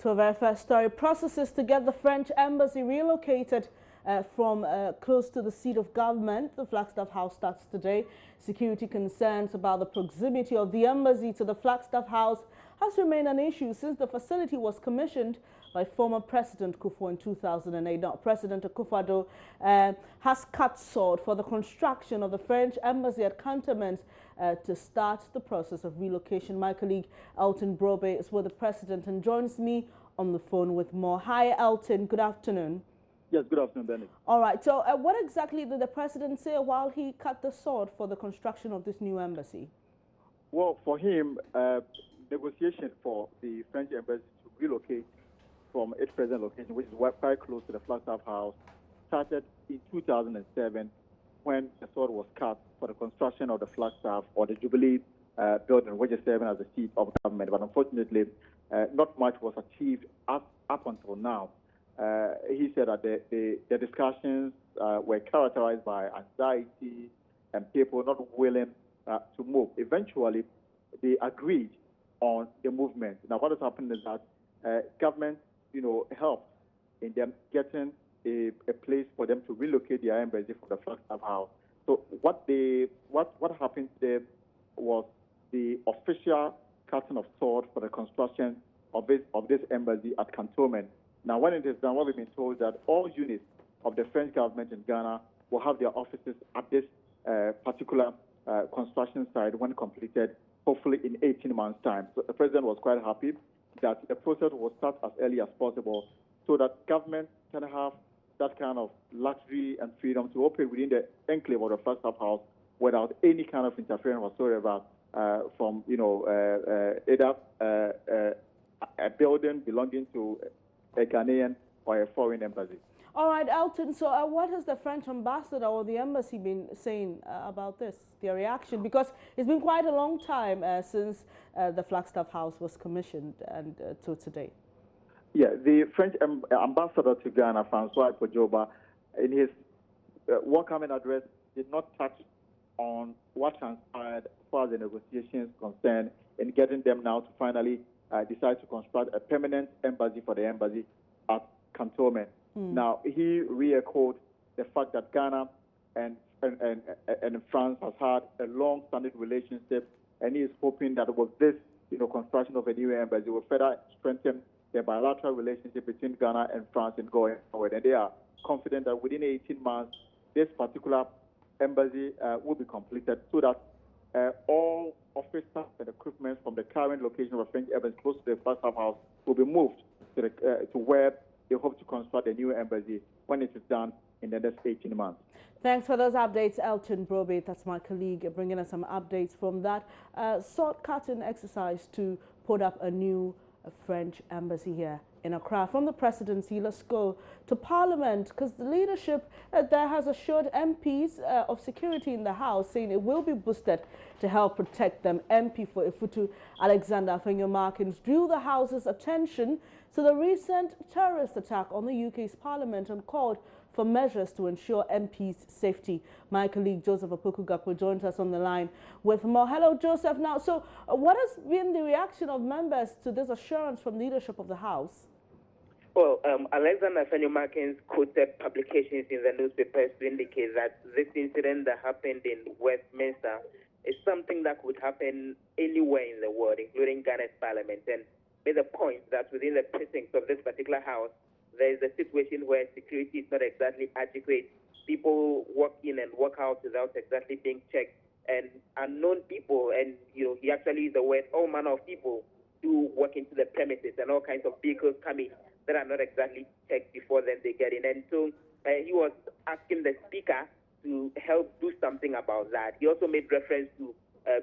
To a very first story, processes to get the French embassy relocated from close to the seat of government, the Flagstaff House, starts today. Security concerns about the proximity of the embassy to the Flagstaff House has remained an issue since the facility was commissioned by former President Akufo in 2008. Now, President Akufo-Addo has cut sort for the construction of the French embassy at Cantonment to start the process of relocation. My colleague Elton Brobe is with the President and joins me on the phone with more. Hi, Elton. Good afternoon. Yes, good afternoon, Benny. All right. So what exactly did the President say while he cut the sort for the construction of this new embassy? Well, for him, negotiation for the French embassy to relocate from its present location, which is quite close to the Flagstaff House, started in 2007 when the sword was cut for the construction of the Flagstaff or the Jubilee building, which is serving as the seat of government. But unfortunately, not much was achieved up until now. He said that the discussions were characterized by anxiety and people not willing to move. Eventually, they agreed on the movement. Now, what has happened is that government, helped in them getting a place for them to relocate their embassy from the Flagstaff House. So what happened there was the official cutting of sword for the construction of this embassy at Cantonment. Now, when it is done, what we've been told that all units of the French government in Ghana will have their offices at this particular construction site when completed, hopefully in 18 months' time. So the President was quite happy that the process will start as early as possible so that government can have that kind of luxury and freedom to operate within the enclave of the Flagstaff House without any kind of interference whatsoever from, either a building belonging to a Ghanaian or a foreign embassy. All right, Elton, so what has the French ambassador or the embassy been saying about this, their reaction? Because it's been quite a long time since the Flagstaff House was commissioned and to today. Yeah, the French ambassador to Ghana, Francois Pojoba, in his welcoming address did not touch on what transpired as far as the negotiations concerned in getting them now to finally decide to construct a permanent embassy for the embassy at Cantonment. Now, he re-echoed the fact that Ghana and France has had a long-standing relationship, and he is hoping that with this, construction of a new embassy will further strengthen the bilateral relationship between Ghana and France in going forward. And they are confident that within 18 months, this particular embassy will be completed so that all office staff and equipment from the current location of the French embassy close to the Flagstaff House will be moved to where they hope to construct a new embassy when it is done in the next 18 months. Thanks for those updates, Elton Brobe. That's my colleague bringing us some updates from that sword-cutting exercise to put up a new French embassy here in Accra. From the presidency, let's go to Parliament, because the leadership there has assured MPs of security in the House, saying it will be boosted to help protect them. MP for Ifutu Alexander Afenyo-Markins drew the House's attention to the recent terrorist attack on the UK's Parliament and called for measures to ensure MPs' safety. My colleague Joseph Opoku-Gakpo joins us on the line with more. Hello, Joseph. Now, so what has been the reaction of members to this assurance from leadership of the House? Well, Alexander Afenyo-Markins quoted publications in the newspapers to indicate that this incident that happened in Westminster is something that could happen anywhere in the world, including Ghana's parliament, and made the point that within the precincts of this particular house, there is a situation where security is not exactly adequate. People walk in and walk out without exactly being checked, and unknown people, and he actually used the word all manner of people do walk into the premises, and all kinds of vehicles come in that are not exactly checked before then they get in. And so he was asking the Speaker to help do something about that. He also made reference to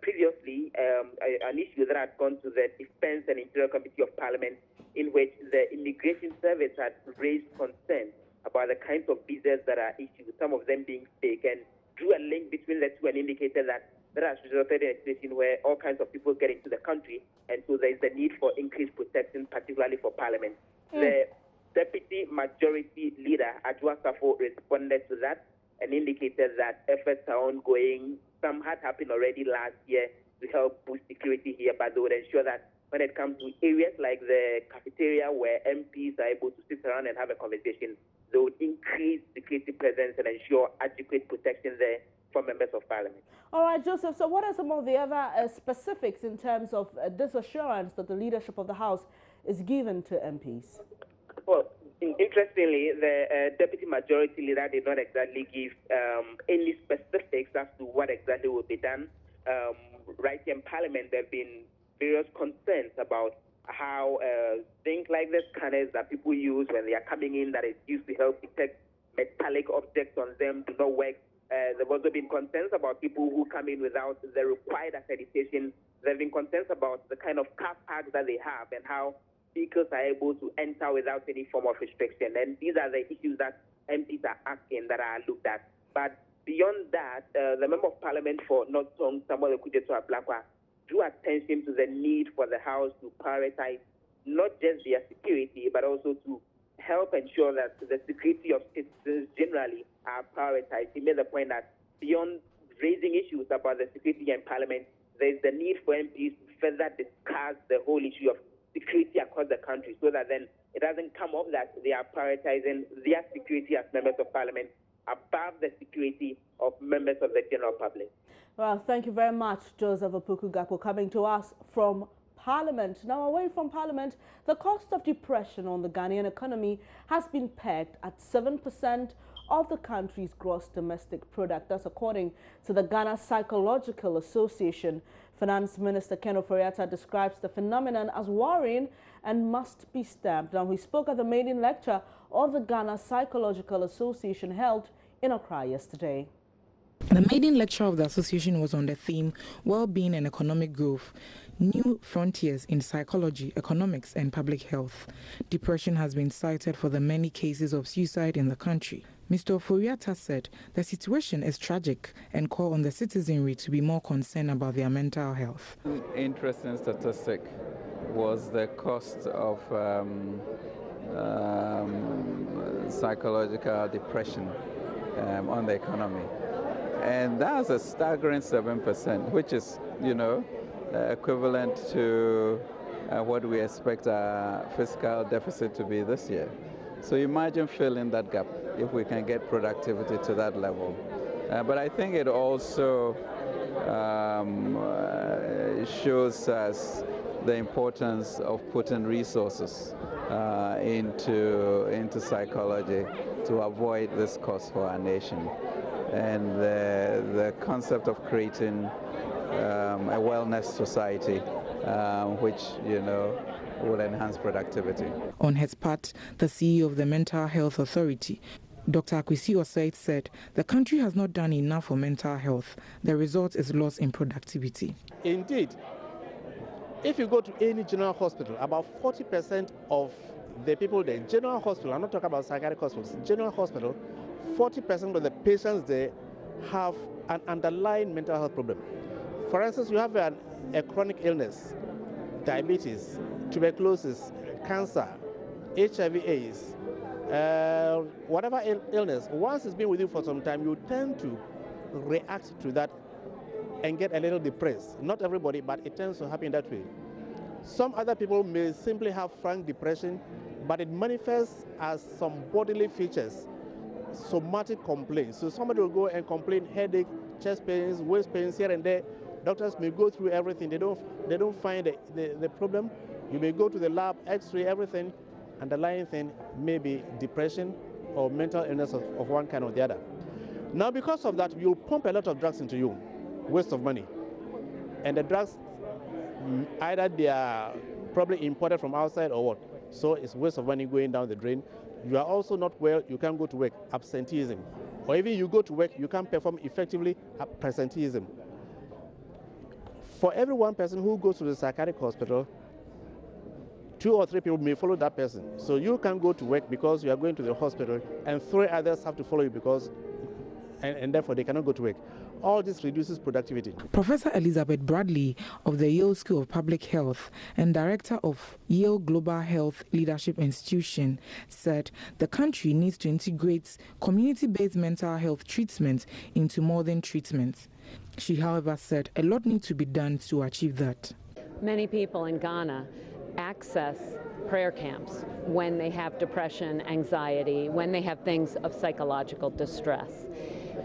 previously an issue that had gone to the Defense and Interior Committee of Parliament, in which the Immigration Service had raised concern about the kinds of visas that are issued, some of them being fake, and drew a link between the two and indicated that has resulted in a situation where all kinds of people get into the country, and so there is the need for increased protection, particularly for Parliament. The Deputy Majority Leader, Adwoa Safo, responded to that and indicated that efforts are ongoing. Some had happened already last year to help boost security here, but they would ensure that when it comes to areas like the cafeteria where MPs are able to sit around and have a conversation, they would increase security presence and ensure adequate protection there for members of parliament. All right, Joseph, so what are some of the other specifics in terms of this assurance that the leadership of the House is given to MPs? Well, interestingly, the Deputy Majority Leader did not exactly give any specifics as to what exactly will be done. Right here in Parliament, there have been various concerns about how things like the scanners that people use when they are coming in, that is used to help detect metallic objects on them, do not work. There have also been concerns about people who come in without the required accreditation. There have been concerns about the kind of car parks that they have and how vehicles are able to enter without any form of restriction. And these are the issues that MPs are asking that are looked at. But beyond that, the Member of Parliament for North Tongue, Samuel Akufo-Addo, drew attention to the need for the House to prioritize not just their security, but also to help ensure that the security of citizens generally are prioritized. He made the point that beyond raising issues about the security in Parliament, there is the need for MPs to further discuss the whole issue of security across the country, so that then it doesn't come up that they are prioritizing their security as members of Parliament above the security of members of the general public. Well, thank you very much, Joseph Opoku-Gakpo, coming to us from Parliament. Now, away from Parliament, the cost of depression on the Ghanaian economy has been pegged at 7% of the country's gross domestic product. That's according to the Ghana Psychological Association. Finance Minister Ken Ofori-Atta describes the phenomenon as worrying and must be stopped. Now, he spoke at the maiden lecture of the Ghana Psychological Association held in Accra yesterday. The maiden lecture of the association was on the theme Well-being and Economic Growth, New Frontiers in Psychology, Economics and Public Health. Depression has been cited for the many cases of suicide in the country. Mr. Ofori-Atta said the situation is tragic and called on the citizenry to be more concerned about their mental health. Interesting statistic was the cost of psychological depression on the economy. And that's a staggering 7%, which is, equivalent to what we expect our fiscal deficit to be this year. So imagine filling that gap if we can get productivity to that level. But I think it also shows us the importance of putting resources into psychology to avoid this cost for our nation. And the concept of creating a wellness society, which, will enhance productivity. On his part, the CEO of the Mental Health Authority, Dr. Akufo-Addo, said the country has not done enough for mental health. The result is loss in productivity. Indeed, if you go to any general hospital, about 40% of the people there, general hospital, I'm not talking about psychiatric hospitals, general hospital, 40% of the patients there have an underlying mental health problem. For instance, you have a chronic illness, diabetes, tuberculosis, cancer, HIV/AIDS, whatever illness. Once it's been with you for some time, you tend to react to that and get a little depressed. Not everybody, but it tends to happen that way. Some other people may simply have frank depression, but it manifests as some bodily features, somatic complaints. So somebody will go and complain headache, chest pains, waist pains here and there. Doctors may go through everything. They don't find the problem. You may go to the lab, X-ray, everything. Underlying thing may be depression or mental illness of one kind or the other. Now, because of that, you'll pump a lot of drugs into you, waste of money. And the drugs, either they are probably imported from outside or what. So it's waste of money going down the drain. You are also not well, you can't go to work, absenteeism. Or even you go to work, you can't perform effectively, presenteeism. For every one person who goes to the psychiatric hospital, 2 or 3 people may follow that person. So you can't go to work because you are going to the hospital, and 3 others have to follow you because, and therefore they cannot go to work. All this reduces productivity. Professor Elizabeth Bradley of the Yale School of Public Health and director of Yale Global Health Leadership Institution said the country needs to integrate community-based mental health treatment into modern treatments. She, however, said a lot needs to be done to achieve that. many people in Ghana access prayer camps when they have depression, anxiety, when they have things of psychological distress.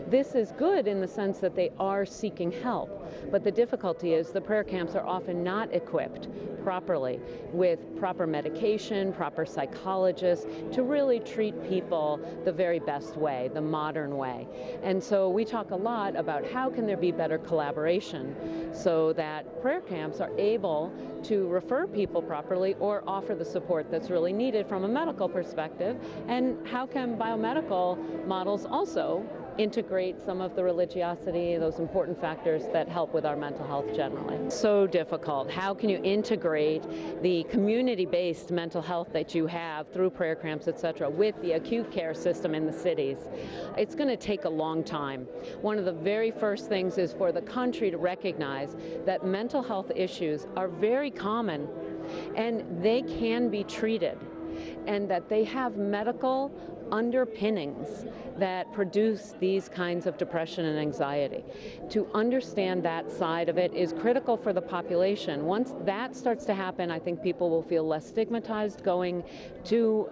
This is good in the sense that they are seeking help, but the difficulty is the prayer camps are often not equipped properly with proper medication, proper psychologists to really treat people the very best way, the modern way. And so we talk a lot about how can there be better collaboration so that prayer camps are able to refer people properly or offer the support that's really needed from a medical perspective, and how can biomedical models also integrate some of the religiosity, those important factors that help with our mental health generally. So difficult. How can you integrate the community-based mental health that you have through prayer camps, etc., with the acute care system in the cities? It's going to take a long time. One of the very first things is for the country to recognize that mental health issues are very common and they can be treated, and that they have medical underpinnings that produce these kinds of depression and anxiety. To understand that side of it is critical for the population. Once that starts to happen, I think people will feel less stigmatized going to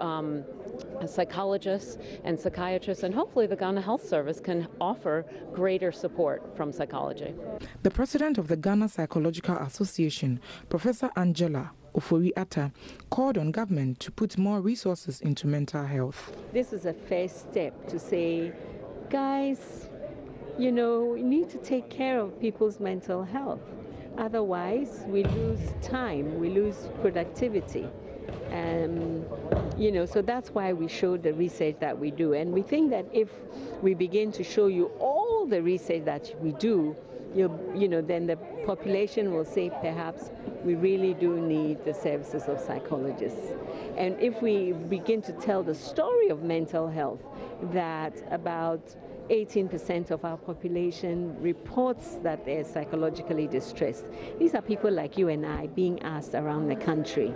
psychologists and psychiatrists, and hopefully the Ghana Health Service can offer greater support from psychology. The president of the Ghana Psychological Association, Professor Angela Akufo-Addo, called on government to put more resources into mental health. This is a first step to say, guys, you know, we need to take care of people's mental health. Otherwise, we lose time, we lose productivity. You know, so that's why we show the research that we do. And we think that if we begin to show you all the research that we do, you know, then the population will say perhaps we really do need the services of psychologists. And if we begin to tell the story of mental health, that about 18% of our population reports that they're psychologically distressed. These are people like you and I being asked around the country.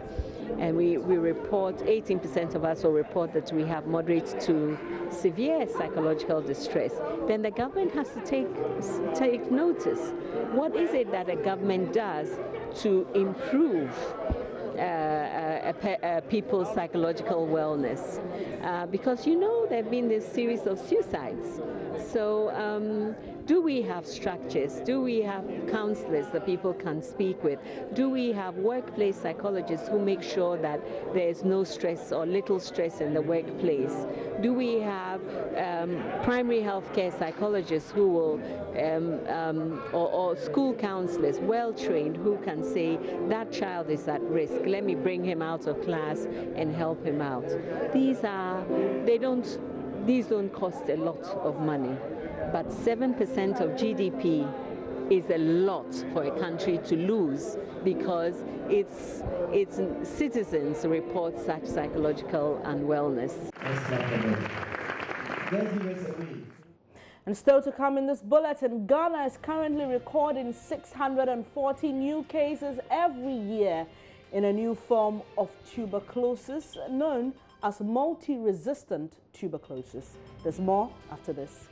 And we report, 18% of us will report that we have moderate to severe psychological distress. Then the government has to take notice. What is it that a government does to improve people's psychological wellness? Because you know there have been this series of suicides. So do we have structures? Do we have counselors that people can speak with? Do we have workplace psychologists who make sure that there's no stress or little stress in the workplace? Do we have primary health care psychologists who will, or school counselors, well-trained, who can say that child is at risk, let me bring him out of class and help him out? These don't cost a lot of money, but 7% of GDP is a lot for a country to lose because its citizens report such psychological unwellness. And still to come in this bulletin, Ghana is currently recording 640 new cases every year in a new form of tuberculosis known as multi-resistant tuberculosis. There's more after this.